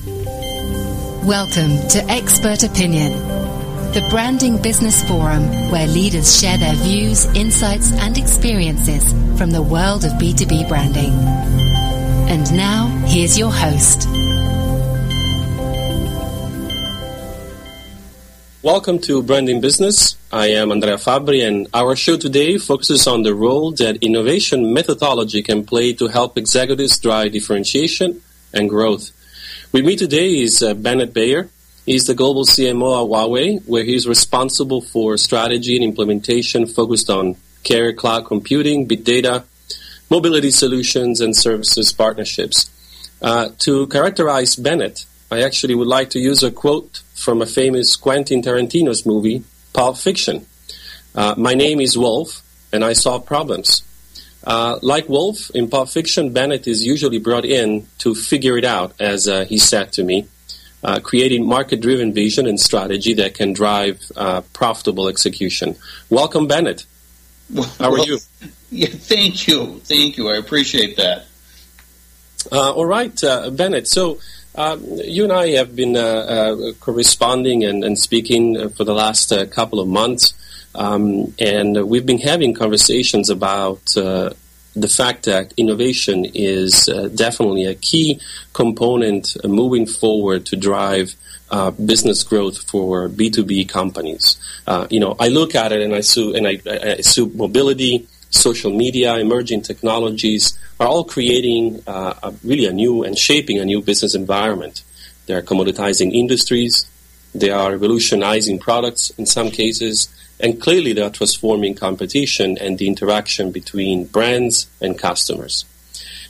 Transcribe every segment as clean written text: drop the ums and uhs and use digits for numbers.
Welcome to Expert Opinion, the branding business forum where leaders share their views, insights, and experiences from the world of B2B branding. And now, here's your host. Welcome to Branding Business. I am Andrea Fabbri, and our show today focuses on the role that innovation methodology can play to help executives drive differentiation and growth. With me today is Bennett Bayer. He's the global CMO at Huawei, where he's responsible for strategy and implementation focused on carrier cloud computing, big data, mobility solutions, and services partnerships. To characterize Bennett, I actually would like to use a quote from a famous Quentin Tarantino's movie, Pulp Fiction. My name is Wolf, and I solve problems. Like Wolf, in Pulp Fiction, Bennett is usually brought in to figure it out, as he said to me, creating market-driven vision and strategy that can drive profitable execution. Welcome, Bennett. How are you? Yeah, thank you. I appreciate that. All right, Bennett. So you and I have been corresponding and speaking for the last couple of months, and we've been having conversations about the fact that innovation is definitely a key component moving forward to drive business growth for B2B companies. I look at it and I see mobility, social media, emerging technologies are all creating really a new and shaping a new business environment. They are commoditizing industries, they are revolutionizing products in some cases, and clearly they are transforming competition and the interaction between brands and customers.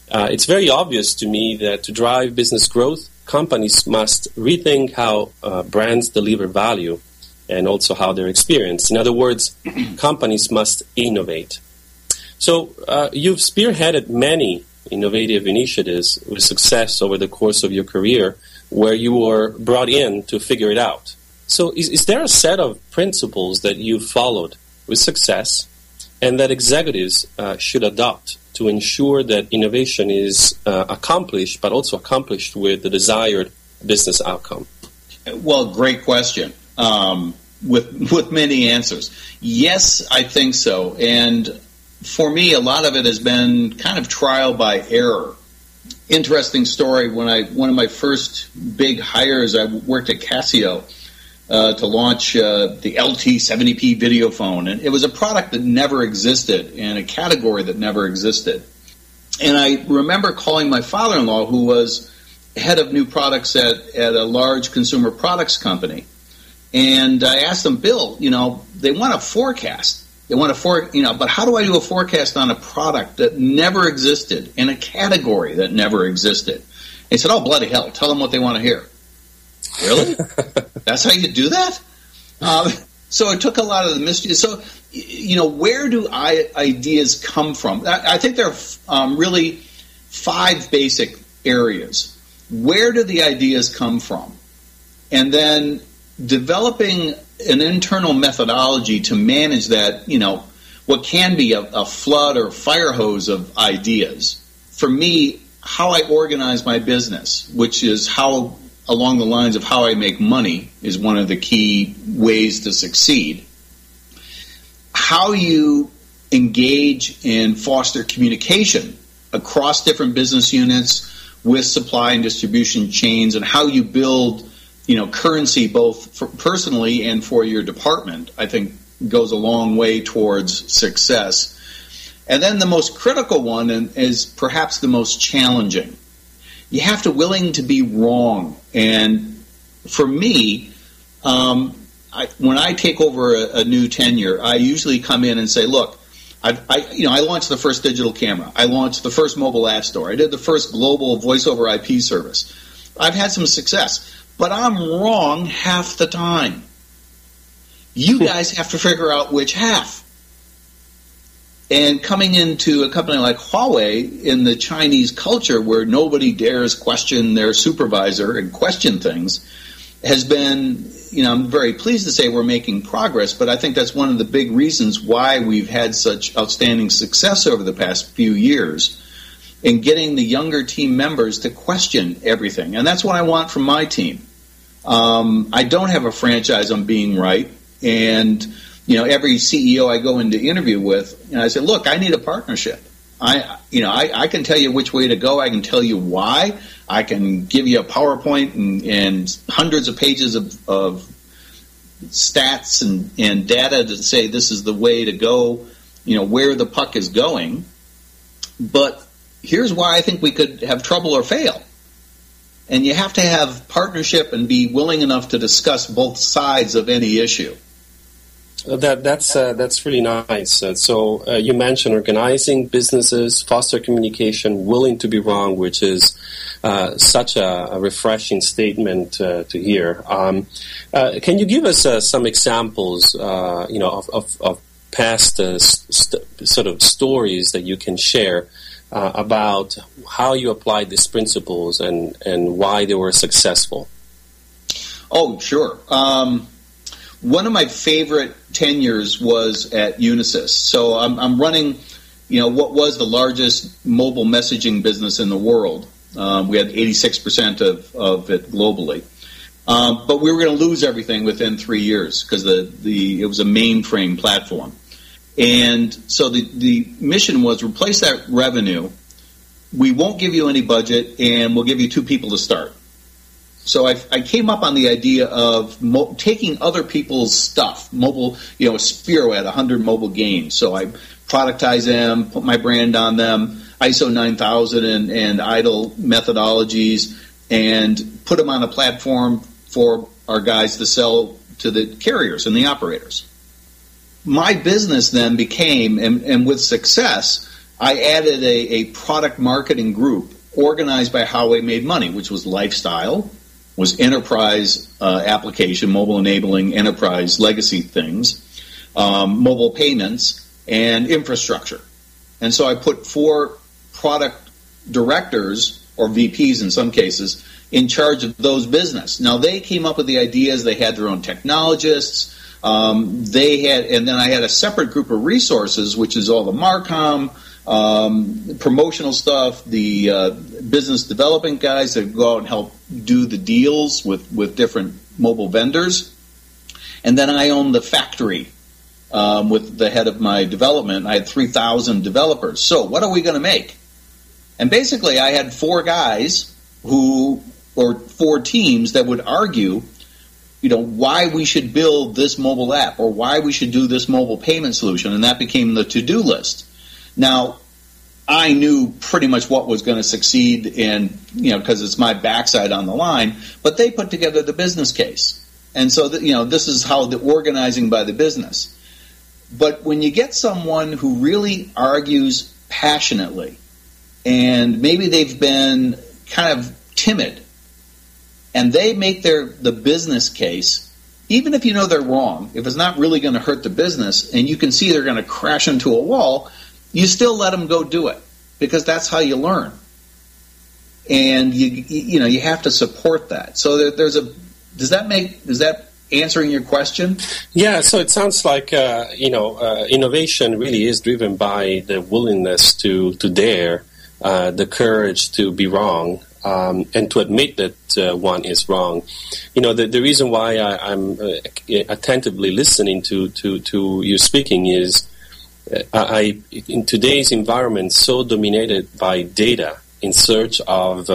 It's very obvious to me that to drive business growth, companies must rethink how brands deliver value and also how they're experienced. In other words, companies must innovate. So you've spearheaded many innovative initiatives with success over the course of your career where you were brought in to figure it out. So is there a set of principles that you've followed with success and that executives should adopt to ensure that innovation is accomplished, but also accomplished with the desired business outcome? Well, great question with many answers. Yes, I think so. And for me, a lot of it has been kind of trial by error. Interesting story, one of my first big hires, I worked at Casio to launch the LT70P video phone. And it was a product that never existed in a category that never existed. And I remember calling my father-in-law, who was head of new products at a large consumer products company. And I asked him, Bill, they want a forecast. They want but how do I do a forecast on a product that never existed in a category that never existed? He said, oh, bloody hell, tell them what they want to hear. Really? That's how you do that? So it took a lot of the mystery. So, where do ideas come from? I think there are really 5 basic areas. Where do the ideas come from? And then developing an internal methodology to manage that, what can be a flood or fire hose of ideas. For me, how I organize my business, which is how, along the lines of how I make money, is one of the key ways to succeed. How you engage and foster communication across different business units with supply and distribution chains, and how you build currency both for personally and for your department, I think goes a long way towards success. And then the most critical one, and is perhaps the most challenging, you have to willing to be wrong. And for me, when I take over a new tenure, I usually come in and say, look, I launched the first digital camera. I launched the first mobile app store. I did the first global voice over IP service. I've had some success. But I'm wrong half the time. You guys have to figure out which half. And coming into a company like Huawei, in the Chinese culture where nobody dares question their supervisor and question things, has been, I'm very pleased to say we're making progress, but I think that's one of the big reasons why we've had such outstanding success over the past few years, and getting the younger team members to question everything. And that's what I want from my team. I don't have a franchise on being right. And, every CEO I go into interview with, I say, look, I need a partnership. I can tell you which way to go. I can tell you why. I can give you a PowerPoint and hundreds of pages of stats and data to say this is the way to go, where the puck is going. But here's why I think we could have trouble or fail. And you have to have partnership and be willing enough to discuss both sides of any issue. That's really nice. So you mentioned organizing businesses, foster communication, willing to be wrong, which is such a refreshing statement to hear. Can you give us some examples, of past sort of stories that you can share about how you applied these principles and why they were successful? Oh, sure. One of my favorite tenures was at Unisys. So I'm running, what was the largest mobile messaging business in the world. We had 86% of it globally. But we were going to lose everything within 3 years because it was a mainframe platform. And so the mission was replace that revenue. We won't give you any budget, and we'll give you 2 people to start. So I came up on the idea of taking other people's stuff, mobile, Spiro had 100 mobile games. So I productize them, put my brand on them, ISO 9000 and IDLE methodologies, and put them on a platform for our guys to sell to the carriers and the operators. My business then became, and with success, I added a product marketing group organized by how I made money, which was lifestyle, was enterprise application, mobile enabling enterprise legacy things, mobile payments, and infrastructure. And so I put 4 product directors, or VPs in some cases, in charge of those business. Now, they came up with the ideas. They had their own technologists. And then I had a separate group of resources, which is all the Marcom, promotional stuff, the business development guys that go out and help do the deals with different mobile vendors. And then I own the factory with the head of my development. I had 3,000 developers. So what are we going to make? And basically I had 4 guys or 4 teams that would argue, why we should build this mobile app or why we should do this mobile payment solution. And that became the to-do list. Now, I knew pretty much what was going to succeed because it's my backside on the line, but they put together the business case. And so, this is how the organizing by the business. But when you get someone who really argues passionately, and maybe they've been kind of timid, and they make the business case, even if you know they're wrong, if it's not really going to hurt the business, and you can see they're going to crash into a wall, you still let them go do it because that's how you learn, and you have to support that. So does that answering your question? Yeah. So it sounds like innovation really is driven by the willingness to dare, the courage to be wrong, and to admit that one is wrong. The reason why I'm attentively listening to you speaking is. In today's environment, so dominated by data in search of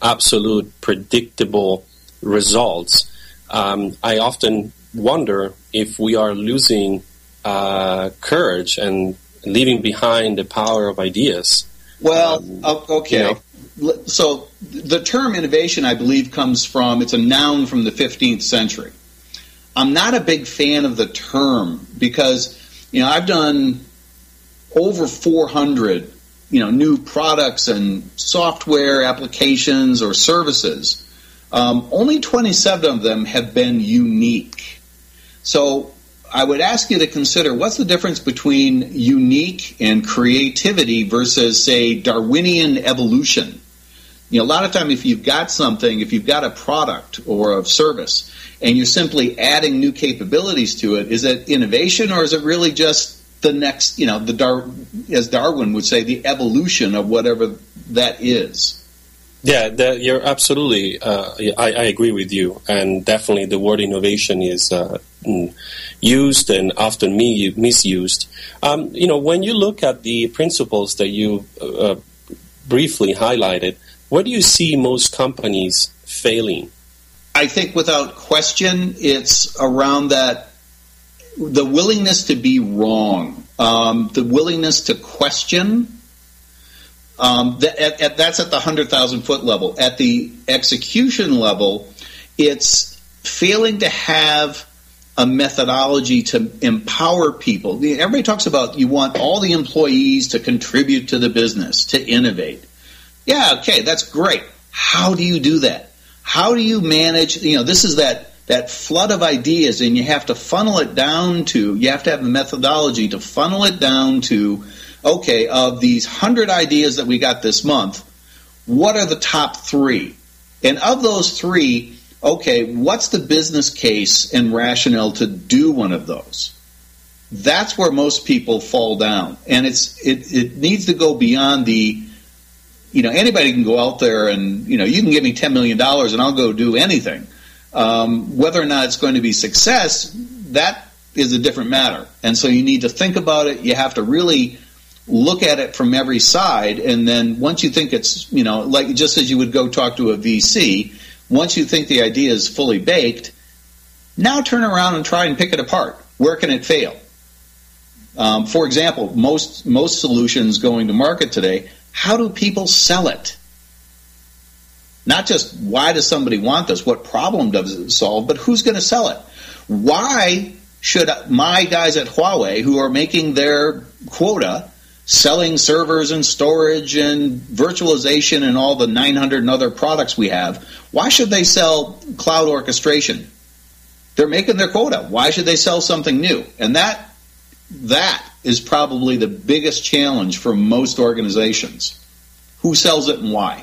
absolute predictable results, I often wonder if we are losing courage and leaving behind the power of ideas. Well, okay. So the term innovation, I believe, it's a noun from the 15th century. I'm not a big fan of the term because, I've done over 400, new products and software applications or services. Only 27 of them have been unique. So I would ask you to consider what's the difference between unique and creativity versus, say, Darwinian evolution. A lot of time if you've got a product or a service, and you're simply adding new capabilities to it, is it innovation or is it really just the next, as Darwin would say, the evolution of whatever that is. Yeah, you're absolutely. I agree with you, and definitely the word innovation is used and often misused. When you look at the principles that you briefly highlighted, where do you see most companies failing? I think without question, it's around that the willingness to be wrong, the willingness to question. That's at the 100,000-foot level. At the execution level, it's failing to have a methodology to empower people. Everybody talks about you want all the employees to contribute to the business, to innovate. Yeah, okay, that's great. How do you do that? How do you manage, this is that flood of ideas, and you have to funnel it down to, you have to have a methodology to funnel it down to, okay, of these 100 ideas that we got this month, what are the top 3? And of those 3, okay, what's the business case and rationale to do one of those? That's where most people fall down. And it needs to go beyond the, anybody can go out there and, you can give me $10 million and I'll go do anything. Whether or not it's going to be success, that is a different matter. And so you need to think about it. You have to really look at it from every side, and then once you think it's, like just as you would go talk to a VC, once you think the idea is fully baked, now turn around and try and pick it apart. Where can it fail? For example, most solutions going to market today, how do people sell it? Not just why does somebody want this, what problem does it solve, but who's going to sell it? Why should my guys at Huawei, who are making their quota, selling servers and storage and virtualization and all the 900 and other products we have, why should they sell cloud orchestration? They're making their quota. Why should they sell something new? And that is probably the biggest challenge for most organizations. Who sells it and why?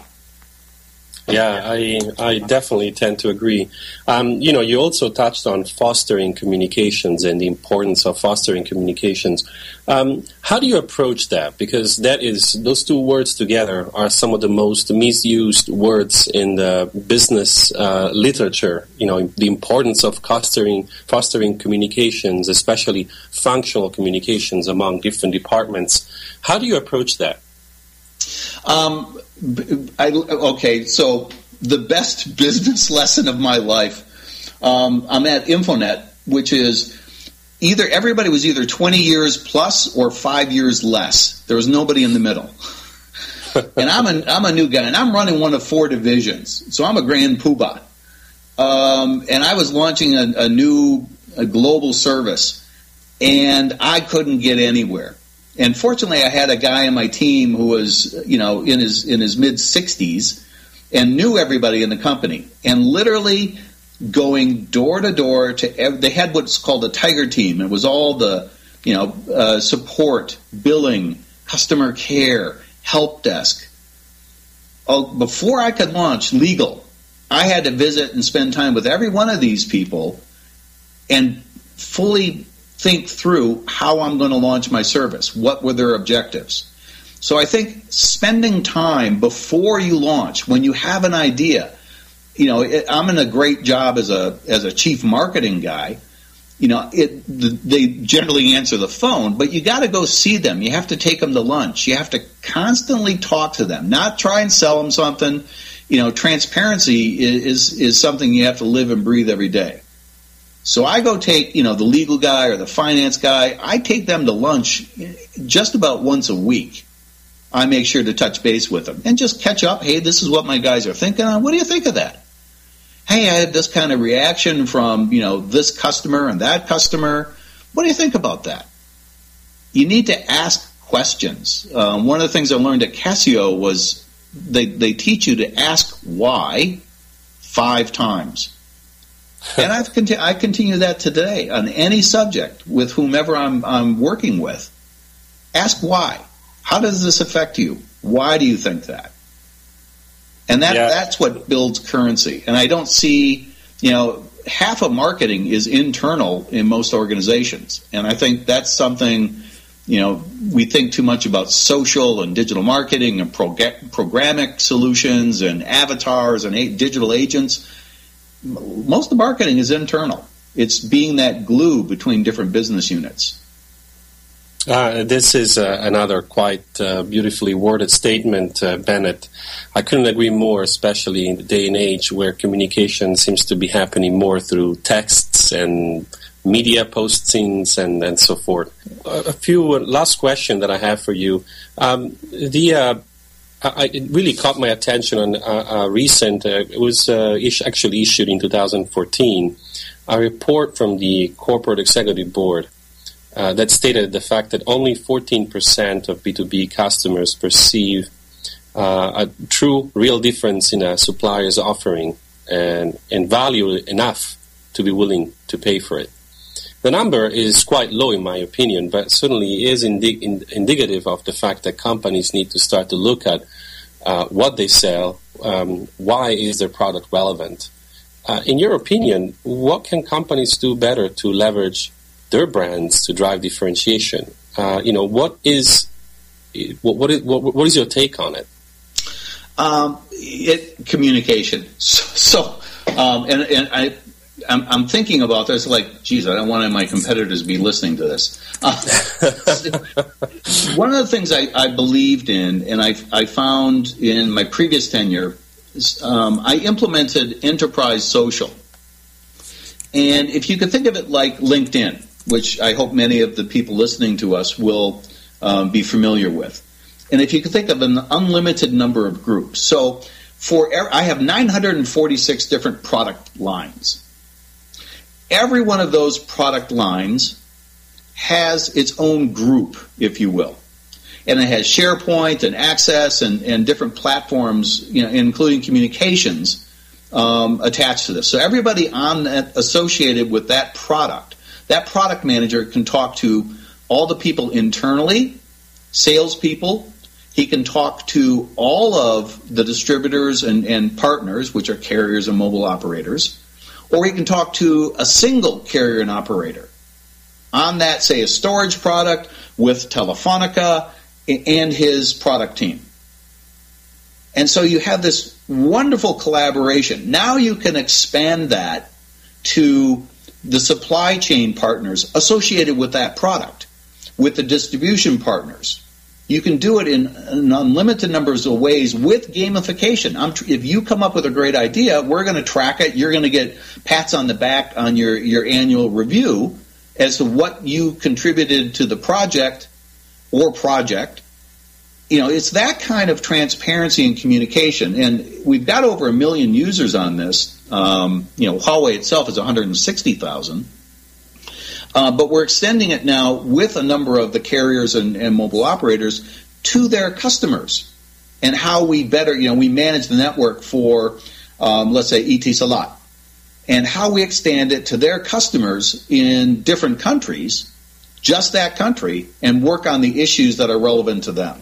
Yeah, I definitely tend to agree. You also touched on fostering communications and the importance of fostering communications. How do you approach that? Because those two words together are some of the most misused words in the business literature. The importance of fostering communications, especially functional communications among different departments. How do you approach that? Okay, so the best business lesson of my life, I'm at Infonet, which is everybody was either 20 years plus or 5 years less. There was nobody in the middle. And I'm a new guy, and I'm running one of 4 divisions, so I'm a grand poobah. And I was launching a global service, and I couldn't get anywhere. And fortunately, I had a guy on my team who was, in his mid-60s and knew everybody in the company. And literally going door to door they had what's called a Tiger team. It was all the, support, billing, customer care, help desk. Before I could launch legal, I had to visit and spend time with every one of these people and fully think through how I'm going to launch my service. What were their objectives? So I think spending time before you launch, when you have an idea, I'm in a great job as a chief marketing guy. They generally answer the phone, but you got to go see them. You have to take them to lunch. You have to constantly talk to them, not try and sell them something. Transparency is something you have to live and breathe every day. So I go take, the legal guy or the finance guy, I take them to lunch just about once a week. I make sure to touch base with them and just catch up. Hey, this is what my guys are thinking on. What do you think of that? Hey, I had this kind of reaction from, this customer and that customer. What do you think about that? You need to ask questions. One of the things I learned at Casio was they teach you to ask why 5 times. And I continue that today on any subject with whomever I'm working with. Ask why. How does this affect you? Why do you think that? And that's what builds currency. And I don't see, half of marketing is internal in most organizations. And I think that's something We think too much about social and digital marketing and programmatic solutions and avatars and digital agents. Most of the marketing is internal. It's being that glue between different business units. This is another quite beautifully worded statement, Bennett. I couldn't agree more, especially in the day and age where communication seems to be happening more through texts and media postings and so forth. A few last question that I have for you. It really caught my attention on a recent, it was actually issued in 2014, a report from the Corporate Executive Board that stated the fact that only 14% of B2B customers perceive a true, real difference in a supplier's offering and value enough to be willing to pay for it. The number is quite low in my opinion, but certainly is indicative of the fact that companies need to start to look at what they sell, why is their product relevant. In your opinion, what can companies do better to leverage their brands to drive differentiation? What is your take on it? Communication. I'm thinking about this like, geez, I don't want my competitors to be listening to this. One of the things I believed in, and I found in my previous tenure, is I implemented enterprise social. And if you could think of it like LinkedIn, which I hope many of the people listening to us will be familiar with. And if you could think of an unlimited number of groups. So I have 946 different product lines. Every one of those product lines has its own group, if you will. And it has SharePoint and Access and different platforms, including communications, attached to this. So everybody on that associated with that product manager can talk to all the people internally, salespeople. He can talk to all of the distributors and partners, which are carriers and mobile operators. Or he can talk to a single carrier and operator on that, say, a storage product with Telefonica and his product team. And so you have this wonderful collaboration. Now you can expand that to the supply chain partners associated with that product, with the distribution partners. You can do it in an unlimited numbers of ways with gamification. If you come up with a great idea, we're going to track it. You're going to get pats on the back on your annual review as to what you contributed to the project or project. It's that kind of transparency and communication. And we've got over 1 million users on this. Huawei itself is 160,000. But we're extending it now with a number of the carriers and mobile operators to their customers, and how we better, we manage the network for, let's say, Etisalat, and how we extend it to their customers in different countries, just that country, and work on the issues that are relevant to them.